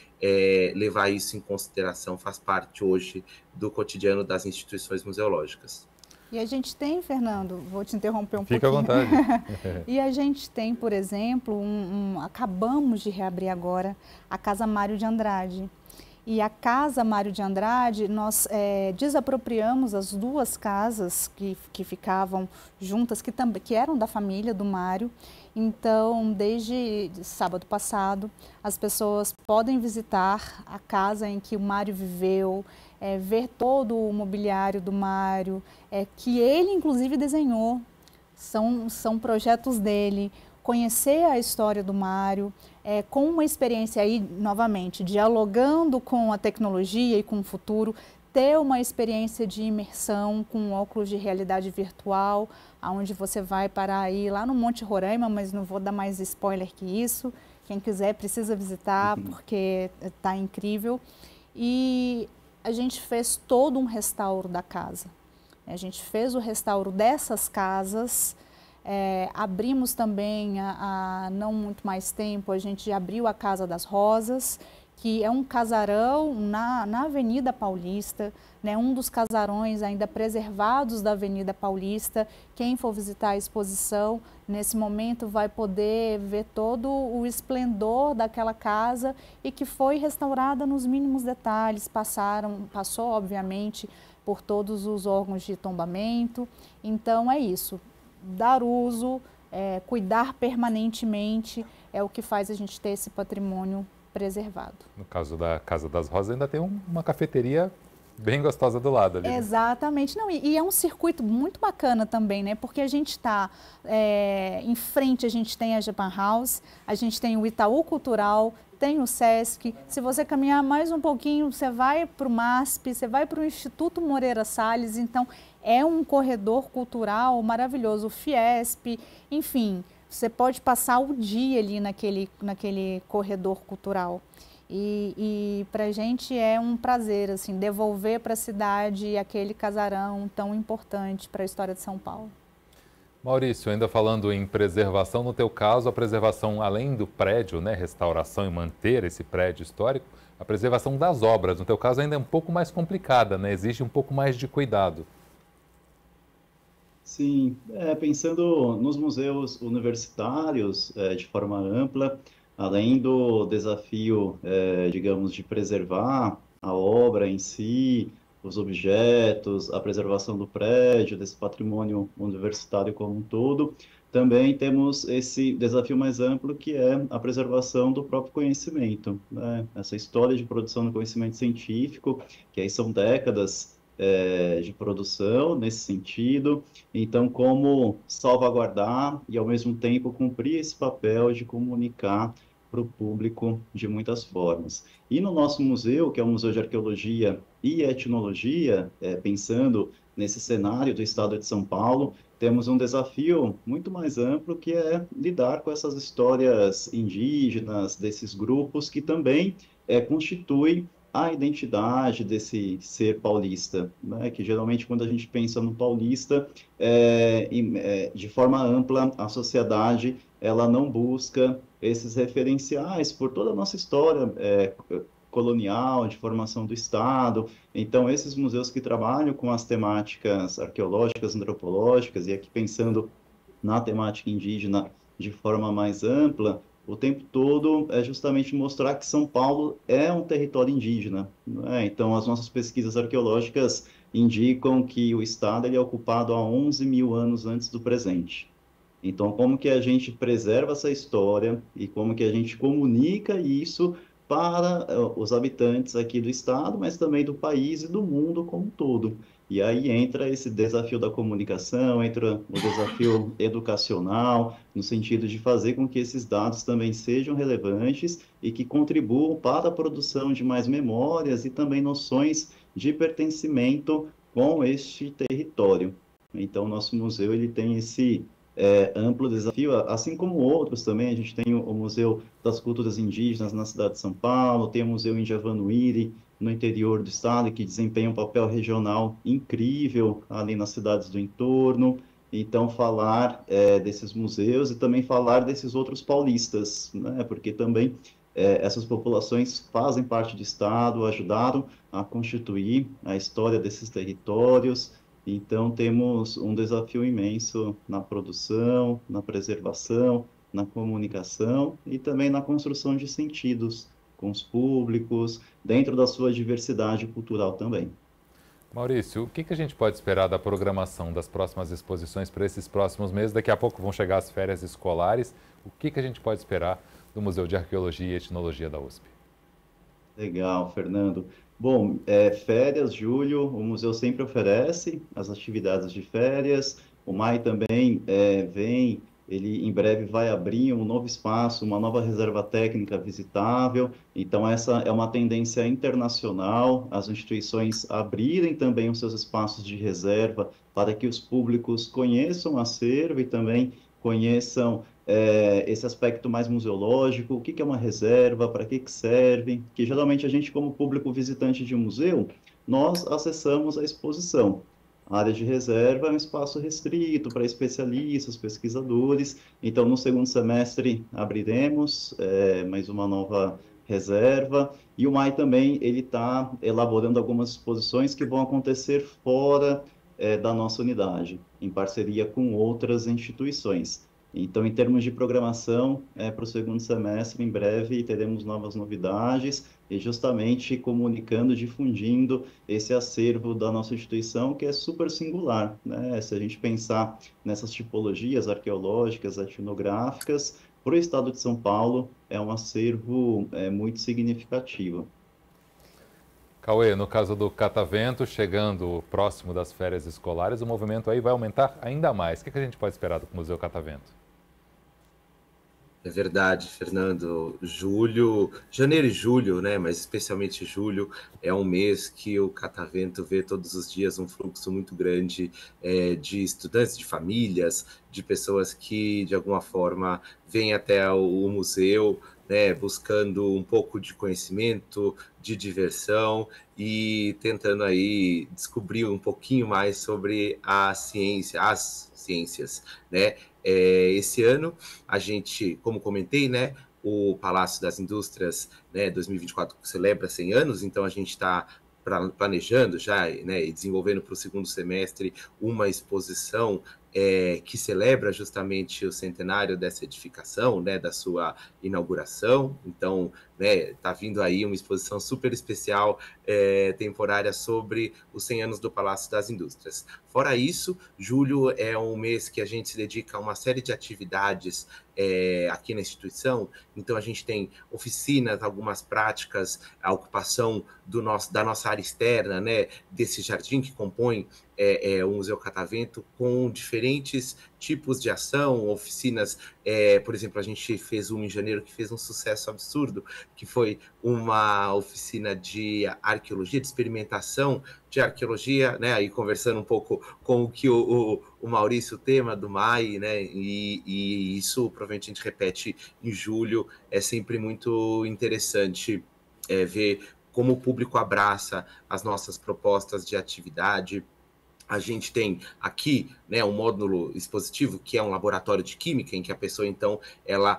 levar isso em consideração faz parte hoje do cotidiano das instituições museológicas. E a gente tem, Fernando, vou te interromper um pouquinho. Fica à vontade. E a gente tem, por exemplo, acabamos de reabrir agora a Casa Mário de Andrade. E a Casa Mário de Andrade, nós desapropriamos as duas casas que ficavam juntas, que eram da família do Mário. Então, desde sábado passado, as pessoas podem visitar a casa em que o Mário viveu, ver todo o mobiliário do Mário, que ele inclusive desenhou, são projetos dele, conhecer a história do Mário, com uma experiência aí, novamente, dialogando com a tecnologia e com o futuro, ter uma experiência de imersão com óculos de realidade virtual, onde você vai parar aí lá no Monte Roraima, mas não vou dar mais spoiler que isso, quem quiser precisa visitar, porque está incrível. E a gente fez todo um restauro da casa. A gente fez o restauro dessas casas, Abrimos também, há não muito mais tempo, a gente abriu a Casa das Rosas, que é um casarão na Avenida Paulista, né, um dos casarões ainda preservados da Avenida Paulista. Quem for visitar a exposição, nesse momento vai poder ver todo o esplendor daquela casa e que foi restaurada nos mínimos detalhes, passou obviamente por todos os órgãos de tombamento. Então é isso, dar uso, cuidar permanentemente é o que faz a gente ter esse patrimônio preservado. No caso da Casa das Rosas, ainda tem uma cafeteria bem gostosa do lado ali. Exatamente. Não, e é um circuito muito bacana também, né? Porque a gente está em frente, a gente tem a Japan House, a gente tem o Itaú Cultural, tem o Sesc. Se você caminhar mais um pouquinho, você vai para o MASP, você vai para o Instituto Moreira Salles. Então, é um corredor cultural maravilhoso, o Fiesp, enfim. Você pode passar o dia ali naquele corredor cultural. E para a gente é um prazer assim, devolver para a cidade aquele casarão tão importante para a história de São Paulo. Maurício, ainda falando em preservação, no teu caso, a preservação além do prédio, né, restauração e manter esse prédio histórico, a preservação das obras, no teu caso ainda é um pouco mais complicada, né, exige um pouco mais de cuidado. Sim, pensando nos museus universitários de forma ampla, além do desafio, digamos, de preservar a obra em si, os objetos, a preservação do prédio, desse patrimônio universitário como um todo, também temos esse desafio mais amplo que é a preservação do próprio conhecimento, né? Essa história de produção do conhecimento científico, que aí são décadas de produção nesse sentido. Então, como salvaguardar e, ao mesmo tempo, cumprir esse papel de comunicar para o público de muitas formas. E no nosso museu, que é o Museu de Arqueologia e Etnologia, pensando nesse cenário do estado de São Paulo, temos um desafio muito mais amplo, que é lidar com essas histórias indígenas, desses grupos que também constituem a identidade desse ser paulista, né? Que geralmente quando a gente pensa no paulista, de forma ampla, a sociedade ela não busca esses referenciais por toda a nossa história colonial, de formação do Estado. Então, esses museus que trabalham com as temáticas arqueológicas, antropológicas, e aqui pensando na temática indígena de forma mais ampla, o tempo todo é justamente mostrar que São Paulo é um território indígena, né? Então, as nossas pesquisas arqueológicas indicam que o Estado ele é ocupado há 11 mil anos antes do presente. Então, como que a gente preserva essa história e como que a gente comunica isso para os habitantes aqui do Estado, mas também do país e do mundo como um todo. E aí entra esse desafio da comunicação, entra o desafio educacional, no sentido de fazer com que esses dados também sejam relevantes e que contribuam para a produção de mais memórias e também noções de pertencimento com este território. Então, nosso museu ele tem esse amplo desafio, assim como outros também. A gente tem o Museu das Culturas Indígenas na cidade de São Paulo, tem o Museu em Javanuíri, no interior do estado, que desempenha um papel regional incrível ali nas cidades do entorno. Então, falar desses museus e também falar desses outros paulistas, né? Porque também essas populações fazem parte do estado, ajudaram a constituir a história desses territórios. Então, temos um desafio imenso na produção, na preservação, na comunicação e também na construção de sentidos com os públicos, dentro da sua diversidade cultural também. Maurício, o que a gente pode esperar da programação das próximas exposições para esses próximos meses? Daqui a pouco vão chegar as férias escolares. O que a gente pode esperar do Museu de Arqueologia e Etnologia da USP? Legal, Fernando. Bom, férias, julho, o museu sempre oferece as atividades de férias. O MAI também vem, ele em breve vai abrir um novo espaço, uma nova reserva técnica visitável. Então, essa é uma tendência internacional, as instituições abrirem também os seus espaços de reserva para que os públicos conheçam o acervo e também conheçam esse aspecto mais museológico, o que é uma reserva, para que serve, que geralmente a gente, como público visitante de um museu, nós acessamos a exposição, A área de reserva é um espaço restrito para especialistas, pesquisadores. Então, no segundo semestre, abriremos mais uma nova reserva. E o MAI também ele está elaborando algumas exposições que vão acontecer fora da nossa unidade, em parceria com outras instituições. Então, em termos de programação, para o segundo semestre, em breve teremos novas novidades e justamente comunicando, difundindo esse acervo da nossa instituição, que é super singular, né? Se a gente pensar nessas tipologias arqueológicas, etnográficas, para o estado de São Paulo, é um acervo muito significativo. Cauê, no caso do Catavento, chegando próximo das férias escolares, o movimento aí vai aumentar ainda mais. O que a gente pode esperar do Museu Catavento? É verdade, Fernando. Janeiro e julho, né? Mas especialmente julho, é um mês que o Catavento vê todos os dias um fluxo muito grande de estudantes, de famílias, de pessoas que, de alguma forma, vêm até o museu, né, buscando um pouco de conhecimento, de diversão e tentando aí descobrir um pouquinho mais sobre as ciências, né? Esse ano, a gente, como comentei, né, o Palácio das Indústrias, né, 2024 celebra 100 anos, então a gente está planejando já, né, e desenvolvendo para o segundo semestre uma exposição que celebra justamente o centenário dessa edificação, né, da sua inauguração. Então, né, tá vindo aí uma exposição super especial, temporária, sobre os 100 anos do Palácio das Indústrias. Fora isso, julho é um mês que a gente se dedica a uma série de atividades aqui na instituição. Então, a gente tem oficinas, algumas práticas, a ocupação da nossa área externa, né, desse jardim que compõe o Museu Catavento, com diferentes tipos de ação, oficinas. Por exemplo, a gente fez uma em janeiro que fez um sucesso absurdo, que foi uma oficina de arqueologia, de experimentação de arqueologia, né? Aí conversando um pouco com o que o Maurício, o tema do MAI, né? E isso provavelmente a gente repete em julho. É sempre muito interessante ver como o público abraça as nossas propostas de atividade. A gente tem aqui, né, um módulo expositivo, que é um laboratório de química, em que a pessoa, então, ela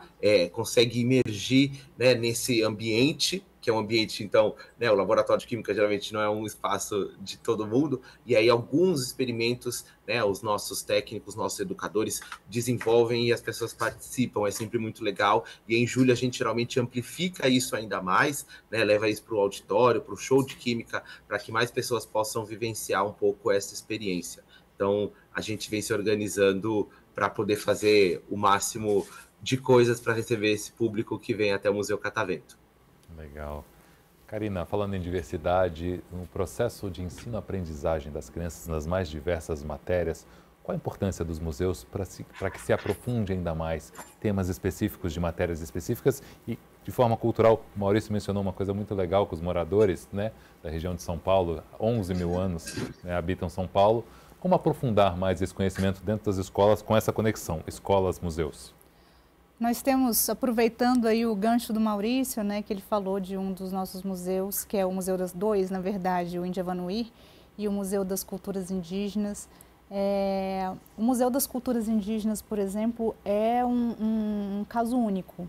consegue imergir, né, nesse ambiente, que é um ambiente, então, né, o laboratório de química geralmente não é um espaço de todo mundo, e aí alguns experimentos, né, os nossos técnicos, nossos educadores desenvolvem e as pessoas participam. É sempre muito legal, e em julho a gente geralmente amplifica isso ainda mais, né, leva isso para o auditório, para o show de química, para que mais pessoas possam vivenciar um pouco essa experiência. Então, a gente vem se organizando para poder fazer o máximo de coisas para receber esse público que vem até o Museu Catavento. Legal. Karina, falando em diversidade, no processo de ensino-aprendizagem das crianças nas mais diversas matérias, qual a importância dos museus para que se aprofunde ainda mais temas específicos de matérias específicas e, de forma cultural? O Maurício mencionou uma coisa muito legal, que os moradores, né, da região de São Paulo, 11 mil anos, né, habitam São Paulo. Como aprofundar mais esse conhecimento dentro das escolas com essa conexão escolas-museus? Nós temos, aproveitando aí o gancho do Maurício, né, que ele falou de um dos nossos museus, que é o Museu das Dois, na verdade, o Indiavanuí, e o Museu das Culturas Indígenas. O Museu das Culturas Indígenas, por exemplo, é um caso único,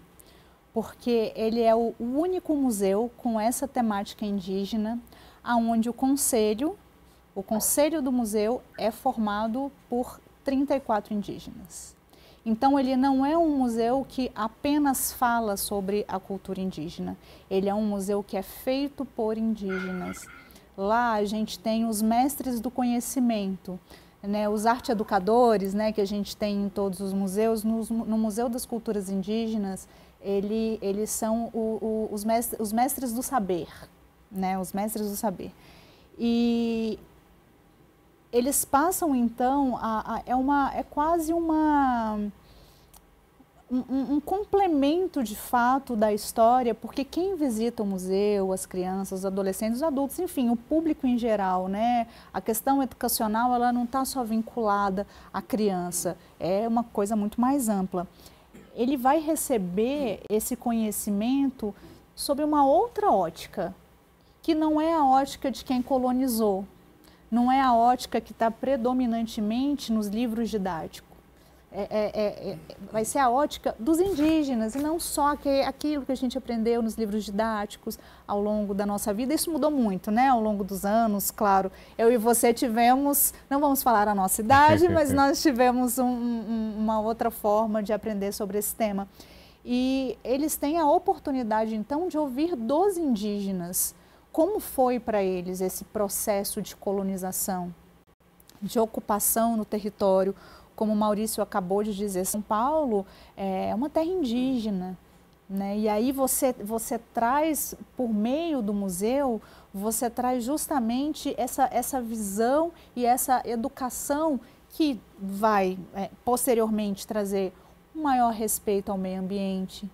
porque ele é o único museu com essa temática indígena, onde o conselho do museu é formado por 34 indígenas. Então, ele não é um museu que apenas fala sobre a cultura indígena, ele é um museu que é feito por indígenas. Lá a gente tem os mestres do conhecimento, né, os arte-educadores, né, que a gente tem em todos os museus. No Museu das Culturas Indígenas, eles são os mestres do saber, né, os mestres do saber. E eles passam, então, é quase um complemento, de fato, da história, porque quem visita o museu, as crianças, os adolescentes, os adultos, enfim, o público em geral, né? A questão educacional, ela não está só vinculada à criança, é uma coisa muito mais ampla. Ele vai receber esse conhecimento sob uma outra ótica, que não é a ótica de quem colonizou, não é a ótica que está predominantemente nos livros didáticos. Vai ser a ótica dos indígenas e não só aquilo que a gente aprendeu nos livros didáticos ao longo da nossa vida. Isso mudou muito, né? Ao longo dos anos, claro. Eu e você tivemos, não vamos falar a nossa idade, mas nós tivemos uma outra forma de aprender sobre esse tema. E eles têm a oportunidade, então, de ouvir dos indígenas como foi para eles esse processo de colonização, de ocupação no território. Como o Maurício acabou de dizer, São Paulo é uma terra indígena, né? E aí você traz, por meio do museu, você traz justamente essa visão e essa educação que vai posteriormente trazer um maior respeito ao meio ambiente,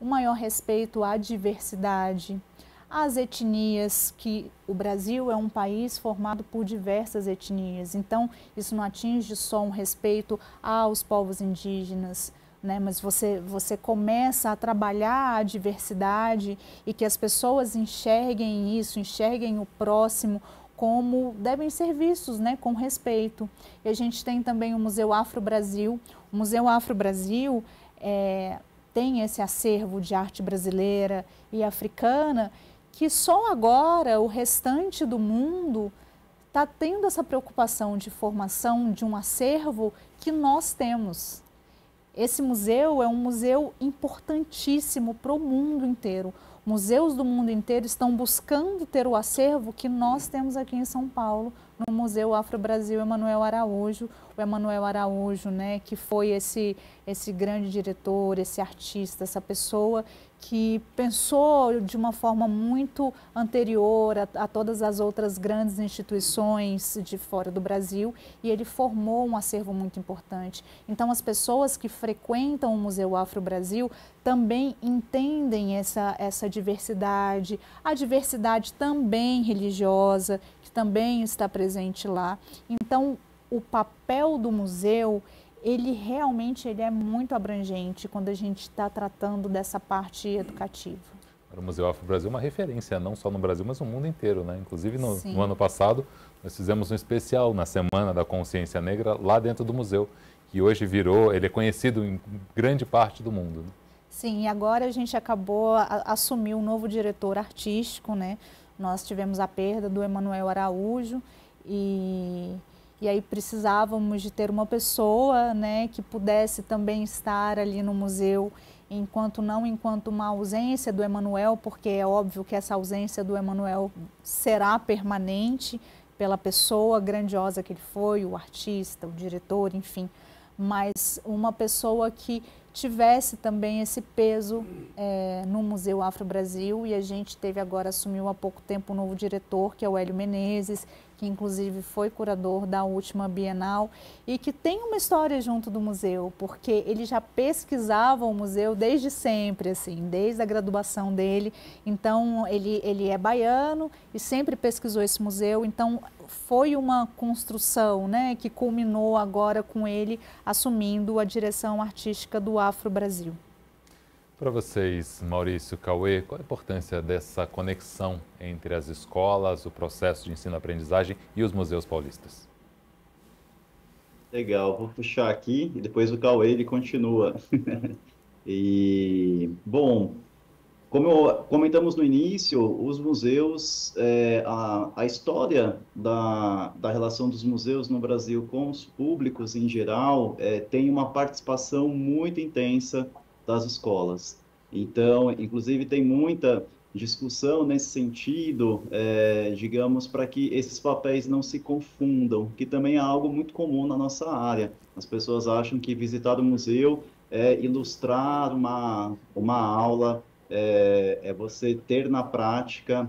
um maior respeito à diversidade, às etnias, que o Brasil é um país formado por diversas etnias, então isso não atinge só um respeito aos povos indígenas, né? Mas você começa a trabalhar a diversidade e que as pessoas enxerguem isso, enxerguem o próximo como devem ser vistos, né? Com respeito. E a gente tem também o Museu Afro-Brasil. O Museu Afro-Brasil tem esse acervo de arte brasileira e africana que só agora o restante do mundo está tendo essa preocupação de formação de um acervo que nós temos. Esse museu é um museu importantíssimo para o mundo inteiro. Museus do mundo inteiro estão buscando ter o acervo que nós temos aqui em São Paulo, no Museu Afro-Brasil Emanuel Araújo. O Emanuel Araújo, né, que foi esse grande diretor, esse artista, essa pessoa que pensou de uma forma muito anterior a todas as outras grandes instituições de fora do Brasil, e ele formou um acervo muito importante. Então, as pessoas que frequentam o Museu Afro-Brasil também entendem essa diversidade, a diversidade também religiosa, que também está presente lá. Então, o papel do museu, ele realmente é muito abrangente quando a gente está tratando dessa parte educativa. O Museu Afro-Brasil é uma referência, não só no Brasil, mas no mundo inteiro, né? Inclusive, no ano passado, nós fizemos um especial na Semana da Consciência Negra lá dentro do museu, que hoje ele é conhecido em grande parte do mundo, né? Sim, e agora a gente assumiu um novo diretor artístico, né? Nós tivemos a perda do Emanuel Araújo e aí precisávamos de ter uma pessoa, né, que pudesse também estar ali no museu, enquanto uma ausência do Emanuel, porque é óbvio que essa ausência do Emanuel será permanente pela pessoa grandiosa que ele foi, o artista, o diretor, enfim, mas uma pessoa que tivesse também esse peso no Museu Afro-Brasil, e a gente assumiu há pouco tempo um novo diretor, que é o Hélio Menezes, que inclusive foi curador da última Bienal e que tem uma história junto do museu, porque ele já pesquisava o museu desde sempre, assim, desde a graduação dele. Então, ele é baiano e sempre pesquisou esse museu, então foi uma construção, né, que culminou agora com ele assumindo a direção artística do Afro-Brasil. Para vocês, Maurício, Cauê, qual a importância dessa conexão entre as escolas, o processo de ensino-aprendizagem e os museus paulistas? Legal, vou puxar aqui e depois o Cauê ele continua. E, bom, como comentamos no início, os museus, a história da relação dos museus no Brasil com os públicos em geral tem uma participação muito intensa das escolas. Então, inclusive, tem muita discussão nesse sentido, digamos, para que esses papéis não se confundam, que também é algo muito comum na nossa área. As pessoas acham que visitar o museu é ilustrar uma aula, é você ter na prática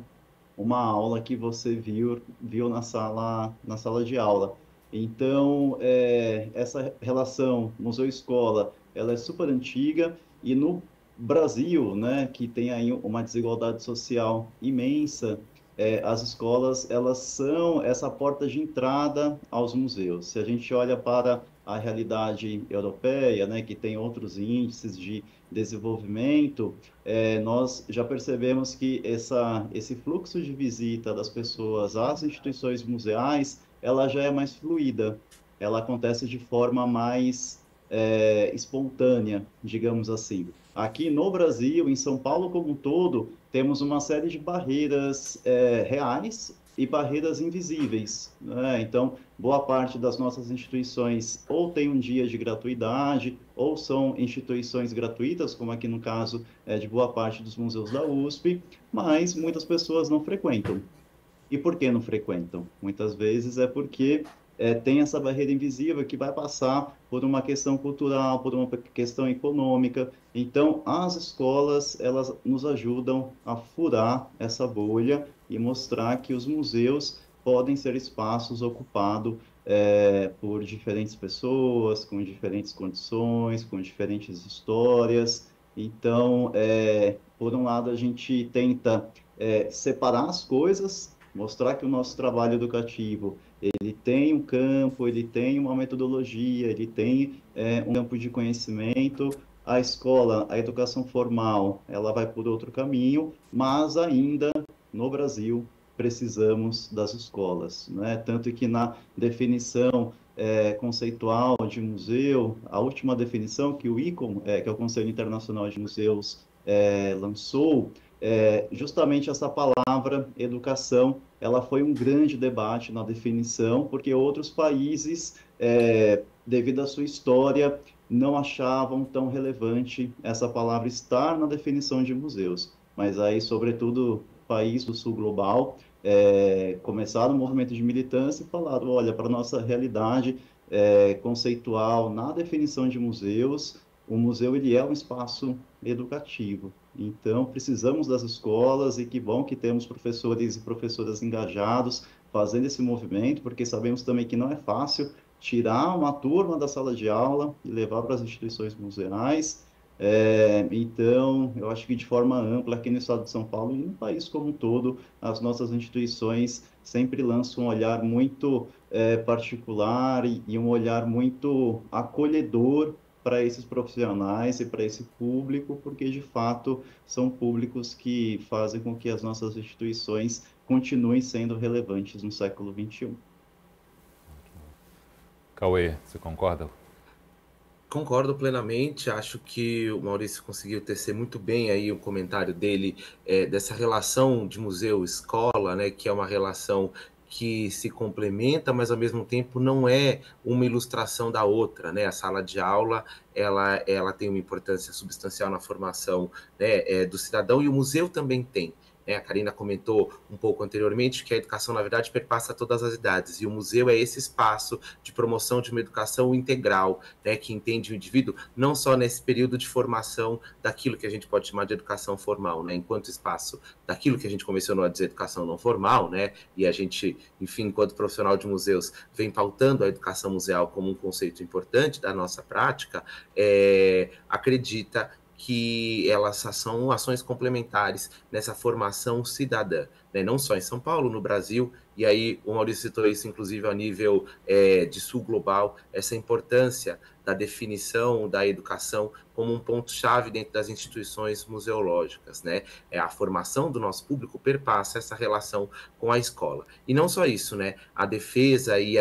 uma aula que você viu na sala de aula. Então, essa relação museu-escola, ela é super antiga, e no Brasil, né, que tem aí uma desigualdade social imensa, as escolas, elas são essa porta de entrada aos museus. Se a gente olha para a realidade europeia, né, que tem outros índices de desenvolvimento, nós já percebemos que esse fluxo de visita das pessoas às instituições museais, ela já é mais fluida, ela acontece de forma mais espontânea, digamos assim. Aqui no Brasil, em São Paulo como um todo, temos uma série de barreiras reais e barreiras invisíveis, né? Então, boa parte das nossas instituições ou tem um dia de gratuidade, ou são instituições gratuitas, como aqui no caso de boa parte dos museus da USP, mas muitas pessoas não frequentam. E por que não frequentam? Muitas vezes é porque tem essa barreira invisível que vai passar por uma questão cultural, por uma questão econômica. Então, as escolas, elas nos ajudam a furar essa bolha e mostrar que os museus podem ser espaços ocupados por diferentes pessoas, com diferentes condições, com diferentes histórias. Então, por um lado, a gente tenta separar as coisas, mostrar que o nosso trabalho educativo ele tem um campo, ele tem uma metodologia, ele tem um campo de conhecimento. A escola, a educação formal, ela vai por outro caminho, mas ainda no Brasil precisamos das escolas, né? Tanto que na definição conceitual de museu, a última definição que o ICOM, que é o Conselho Internacional de Museus, lançou, justamente essa palavra educação, ela foi um grande debate na definição, porque outros países, devido à sua história, não achavam tão relevante essa palavra estar na definição de museus. Mas aí, sobretudo, país do sul global, começaram um movimento de militância e falaram, olha, para a nossa realidade conceitual na definição de museus, o museu ele é um espaço educativo. Então, precisamos das escolas e que bom que temos professores e professoras engajados fazendo esse movimento, porque sabemos também que não é fácil tirar uma turma da sala de aula e levar para as instituições museais. Então, eu acho que de forma ampla, aqui no estado de São Paulo e no país como um todo, as nossas instituições sempre lançam um olhar muito particular e um olhar muito acolhedor para esses profissionais e para esse público, porque de fato são públicos que fazem com que as nossas instituições continuem sendo relevantes no século XXI. Cauê, você concorda? Concordo plenamente, acho que o Maurício conseguiu tecer muito bem aí o comentário dele dessa relação de museu-escola, né, que é uma relação que se complementa, mas ao mesmo tempo não é uma ilustração da outra, né? A sala de aula, ela tem uma importância substancial na formação, né, do cidadão, e o museu também tem. A Karina comentou um pouco anteriormente que a educação, na verdade, perpassa todas as idades, e o museu é esse espaço de promoção de uma educação integral, né, que entende o indivíduo não só nesse período de formação daquilo que a gente pode chamar de educação formal, né, enquanto espaço daquilo que a gente começou a dizer educação não formal, né, e a gente, enfim, enquanto profissional de museus, vem pautando a educação museal como um conceito importante da nossa prática, acredita que elas são ações complementares nessa formação cidadã, né? Não só em São Paulo, no Brasil, e aí o Maurício citou isso, inclusive, a nível de sul global, essa importância da definição da educação como um ponto-chave dentro das instituições museológicas, né? A formação do nosso público perpassa essa relação com a escola. E não só isso, né? A defesa e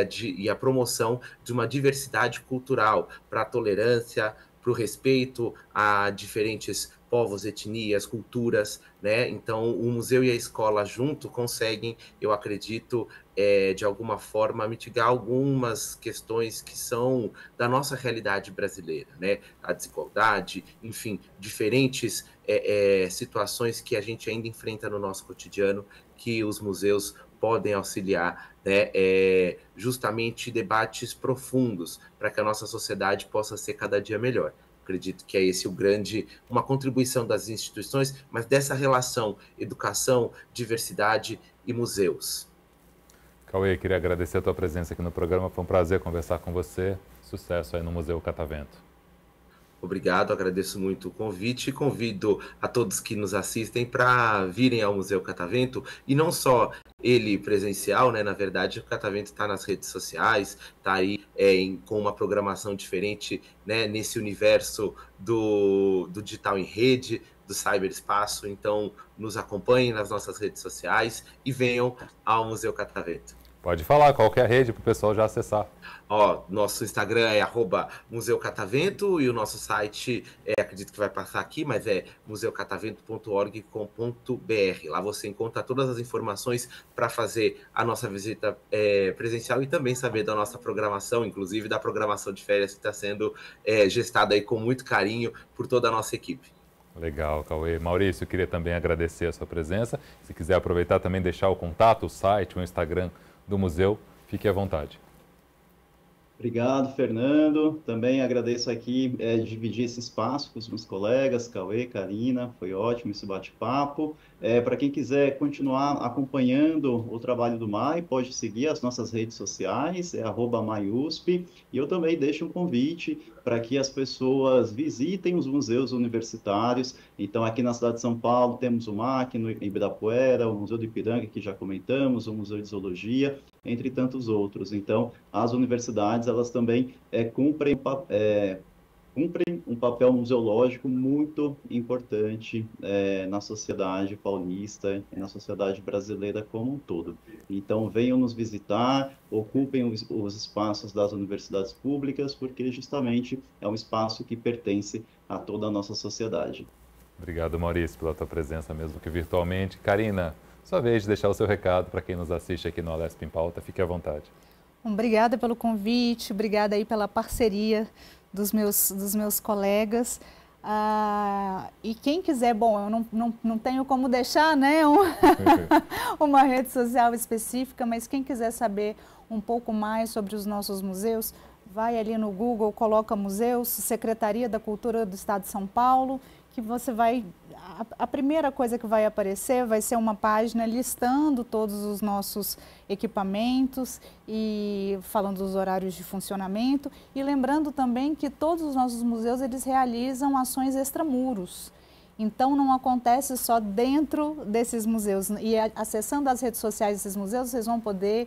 a promoção de uma diversidade cultural para a tolerância, para o respeito a diferentes povos, etnias, culturas, né? Então, o museu e a escola junto conseguem, eu acredito, de alguma forma, mitigar algumas questões que são da nossa realidade brasileira, né? A desigualdade, enfim, diferentes situações que a gente ainda enfrenta no nosso cotidiano, que os museus podem auxiliar, né, justamente debates profundos para que a nossa sociedade possa ser cada dia melhor. Acredito que é esse uma contribuição das instituições, mas dessa relação educação, diversidade e museus. Cauê, queria agradecer a tua presença aqui no programa, foi um prazer conversar com você. Sucesso aí no Museu Catavento. Obrigado, agradeço muito o convite e convido a todos que nos assistem para virem ao Museu Catavento, e não só ele presencial, né? Na verdade, o Catavento está nas redes sociais, está aí com uma programação diferente, né? Nesse universo do digital em rede, do cyberespaço. Então, nos acompanhem nas nossas redes sociais e venham ao Museu Catavento. Pode falar, qual que é a rede para o pessoal já acessar? Nosso Instagram é @museucatavento e o nosso site, acredito que vai passar aqui, mas é museucatavento.org.br. Lá você encontra todas as informações para fazer a nossa visita presencial e também saber da nossa programação, inclusive da programação de férias que está sendo gestada aí com muito carinho por toda a nossa equipe. Legal, Cauê. Maurício, eu queria também agradecer a sua presença. Se quiser aproveitar também, deixar o contato, o site, o Instagram do museu, fique à vontade. Obrigado, Fernando. Também agradeço aqui dividir esse espaço com os meus colegas, Cauê, Karina, foi ótimo esse bate-papo. Para quem quiser continuar acompanhando o trabalho do MAI, pode seguir as nossas redes sociais, @MaiUSP, e eu também deixo um convite para que as pessoas visitem os museus universitários. Então, aqui na cidade de São Paulo, temos o MAC, no Ibirapuera, o Museu do Ipiranga, que já comentamos, o Museu de Zoologia, entre tantos outros. Então, as universidades, elas também cumprem um papel museológico muito importante na sociedade paulista e na sociedade brasileira como um todo. Então, venham nos visitar, ocupem os espaços das universidades públicas, porque justamente é um espaço que pertence a toda a nossa sociedade. Obrigado, Maurício, pela tua presença, mesmo que virtualmente. Karina, sua vez de deixar o seu recado para quem nos assiste aqui no Alesp em Pauta, fique à vontade. Obrigada pelo convite, obrigada aí pela parceria dos meus colegas. E quem quiser, bom, eu não tenho como deixar, né, uma rede social específica, mas quem quiser saber um pouco mais sobre os nossos museus, vai ali no Google, coloca museus, Secretaria da Cultura do Estado de São Paulo, que você vai... A primeira coisa que vai aparecer vai ser uma página listando todos os nossos equipamentos e falando dos horários de funcionamento, e lembrando também que todos os nossos museus eles realizam ações extramuros. Então, não acontece só dentro desses museus. E acessando as redes sociais desses museus, vocês vão poder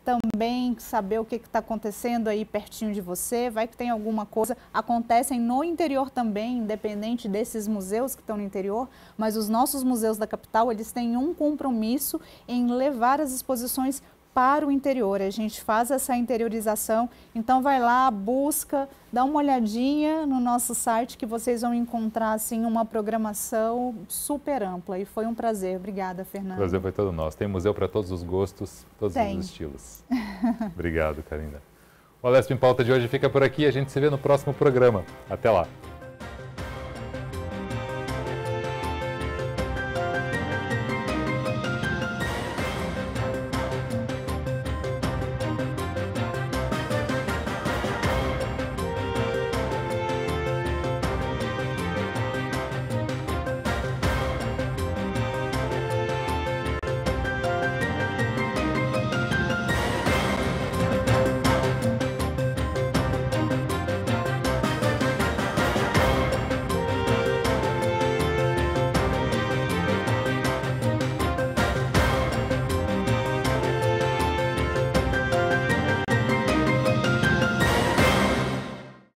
também saber o que está acontecendo aí pertinho de você. Vai que tem alguma coisa. Acontecem no interior também, independente desses museus que estão no interior. Mas os nossos museus da capital, eles têm um compromisso em levar as exposições para o interior. A gente faz essa interiorização, então vai lá, busca, dá uma olhadinha no nosso site que vocês vão encontrar assim uma programação super ampla, e foi um prazer. Obrigada, Fernanda. O prazer foi todo nosso. Tem museu para todos os gostos, todos os estilos. Obrigado, Karina. O Alesp em Pauta de hoje fica por aqui, a gente se vê no próximo programa. Até lá.